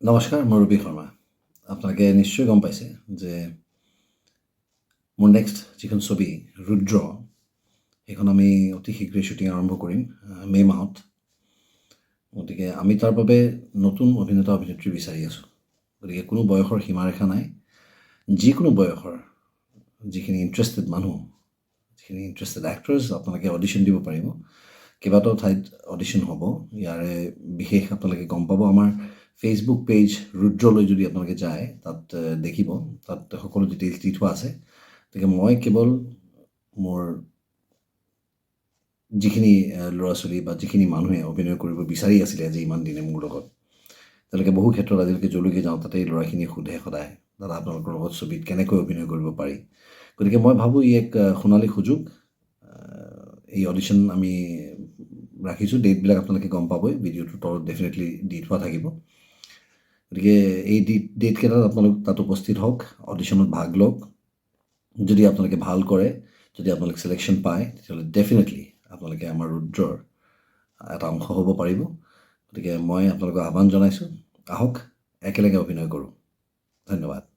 নমস্কাৰ, মই ৰবি শৰ্মা। আপোনালোকে নিশ্চয় গম পাইছে যে মোৰ নেক্সট যিখন ছবি ৰুদ্ৰ, সেইখন আমি অতি শীঘ্ৰেই শ্বুটিং আৰম্ভ কৰিম মে' মাহত। গতিকে আমি তাৰ বাবে নতুন অভিনেতা অভিনেত্ৰী বিচাৰি আছোঁ। গতিকে কোনো বয়সৰ সীমাৰেখা নাই। যিকোনো বয়সৰ যিখিনি ইণ্টাৰেষ্টেড মানুহ, যিখিনি ইণ্টাৰেষ্টেড এক্টৰ্ছ, আপোনালোকে অডিশ্যন দিব পাৰিব। কেইবাটাও ঠাইত অডিশ্যন হ'ব। ইয়াৰে বিশেষ আপোনালোকে গম পাব আমাৰ ফেচবুক পেজ ৰুদ্ৰলৈ যদি আপোনালোকে যায়, তাত দেখিব, তাত সকলো ডিটেইলছ দি থোৱা আছে। গতিকে মই কেৱল মোৰ যিখিনি ল'ৰা ছোৱালী বা যিখিনি মানুহে অভিনয় কৰিব বিচাৰি আছিলে আজি ইমান দিনে মোৰ লগত, তেওঁলোকে বহু ক্ষেত্ৰত আজিলৈকে যলৈকে যাওঁ তাতেই ল'ৰাখিনিয়ে সোধে সদায়, দাদা আপোনালোকৰ লগত ছবিত কেনেকৈ অভিনয় কৰিব পাৰি। গতিকে মই ভাবোঁ ই এক সোণালী সুযোগ। এই অডিশ্যন আমি ৰাখিছোঁ। ডেটবিলাক আপোনালোকে গম পাবই, ভিডিঅ'টোৰ তলত ডেফিনেটলি দি থোৱা থাকিব। গতিকে এই ডেটকেইটাত আপোনালোক তাত উপস্থিত হওক, অডিশ্যনত ভাগ লওক। যদি আপোনালোকে ভাল কৰে, যদি আপোনালোকে ছিলেকশ্যন পায়, তেতিয়াহ'লে ডেফিনেটলি আপোনালোকে আমাৰ ৰুদ্ৰৰ এটা অংশ হ'ব পাৰিব। গতিকে মই আপোনালোকক আহ্বান জনাইছোঁ, আহক একেলগে অভিনয় কৰোঁ। ধন্যবাদ।